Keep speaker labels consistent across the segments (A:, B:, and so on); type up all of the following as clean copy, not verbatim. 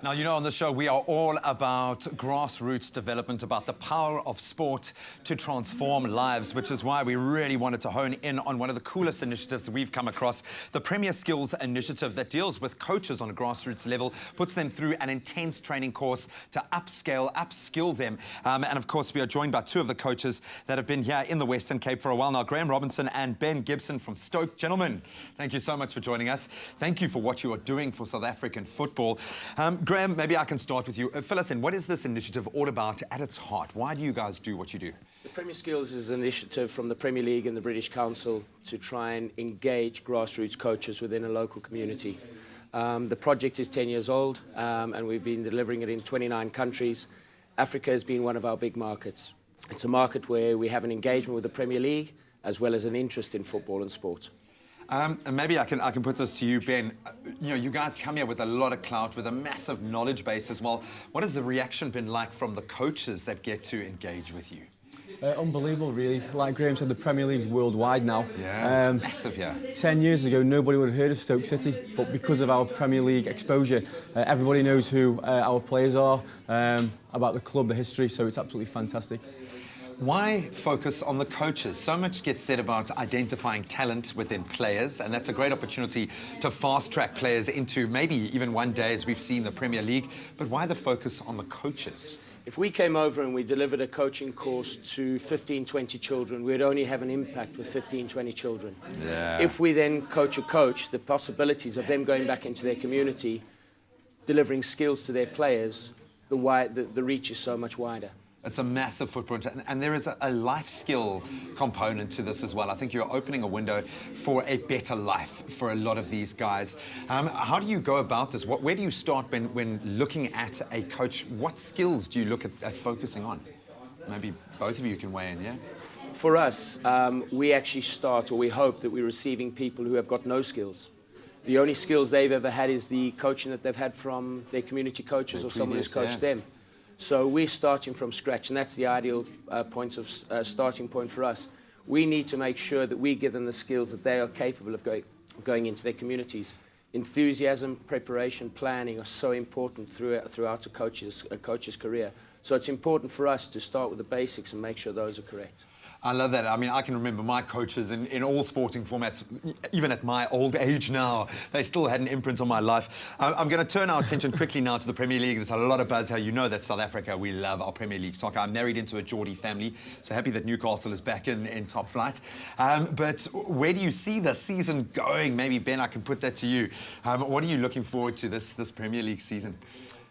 A: Now, you know, on the show, we are all about grassroots development, about the power of sport to transform lives, which is why we really wanted to hone in on one of the coolest initiatives that we've come across, the Premier Skills Initiative that deals with coaches on a grassroots level, puts them through an intense training course to upskill them. And of course, we are joined by two of the coaches that have been here in the Western Cape for a while now, Robinson and Ben Gibson from Stoke. Gentlemen, thank you so much for joining us. Thank you for what you are doing for South African football. Graham, maybe I can start with you. Fill us in. What is this initiative all about at its heart? Why do you guys do what you do?
B: The Premier Skills is an initiative from the Premier League and the British Council to try and engage grassroots coaches within a local community. The project is 10 years old and we've been delivering it in 29 countries. Africa has been one of our big markets. It's a market where we have an engagement with the Premier League as well as an interest in football and sport.
A: And maybe I can put this to you, Ben. You know, you guys come here with a lot of clout, with a massive knowledge base as well. What has the reaction been like from the coaches that get to engage with you?
C: Unbelievable, really. Like Graham said, the Premier League's worldwide now.
A: Yeah, it's massive here.
C: 10 years ago, nobody would have heard of Stoke City, but because of our Premier League exposure, everybody knows who our players are, about the club, the history, so it's absolutely fantastic.
A: Why focus on the coaches? So much gets said about identifying talent within players, and that's a great opportunity to fast-track players into maybe even one day, as we've seen the Premier League. But why the focus on the coaches?
B: If we came over and we delivered a coaching course to 15, 20 children, we'd only have an impact with 15, 20 children.
A: Yeah.
B: If we then coach a coach, the possibilities of them going back into their community, delivering skills to their players, the reach is so much wider.
A: It's a massive footprint, and there is a life skill component to this as well. I think you're opening a window for a better life for a lot of these guys. How do you go about this? Where do you start when looking at a coach? What skills do you look at focusing on? Maybe both of you can weigh in, yeah?
B: For us, we actually start, or we hope that we're receiving people who have got no skills. The only skills they've ever had is the coaching that they've had from their community coaches or someone who's coached them. So we're starting from scratch, and that's the ideal starting point for us. We need to make sure that we give them the skills that they are capable of going into their communities. Enthusiasm, preparation, planning are so important throughout a coach's career. So it's important for us to start with the basics and make sure those are correct.
A: I love that. I mean, I can remember my coaches in all sporting formats, even at my old age now, they still had an imprint on my life. I'm going to turn our attention quickly now to the Premier League. There's a lot of buzz here. You know that South Africa, we love our Premier League soccer. I'm married into a Geordie family, so happy that Newcastle is back in top flight. But where do you see the season going? Maybe, Ben, I can put that to you. What are you looking forward to this Premier League season?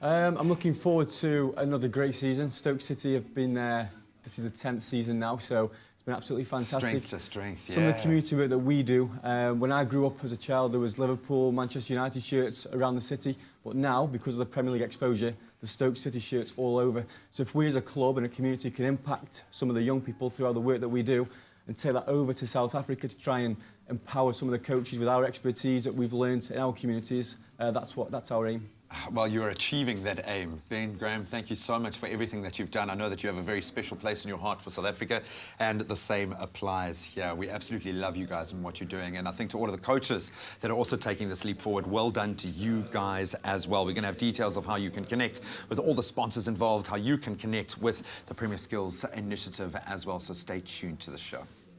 C: I'm looking forward to another great season. Stoke City have been there. This is the 10th season now, so it's been absolutely fantastic.
A: Strength to strength, yeah.
C: Some of the community work that we do. When I grew up as a child, there was Liverpool, Manchester United shirts around the city. But now, because of the Premier League exposure, the Stoke City shirts all over. So if we as a club and a community can impact some of the young people throughout the work that we do and take that over to South Africa to try and empower some of the coaches with our expertise that we've learned in our communities, that's our aim.
A: Well, you're achieving that aim. Ben, Graham, thank you so much for everything that you've done. I know that you have a very special place in your heart for South Africa, and the same applies here. We absolutely love you guys and what you're doing, and I think to all of the coaches that are also taking this leap forward, well done to you guys as well. We're going to have details of how you can connect with all the sponsors involved, how you can connect with the Premier Skills Initiative as well, so stay tuned to the show.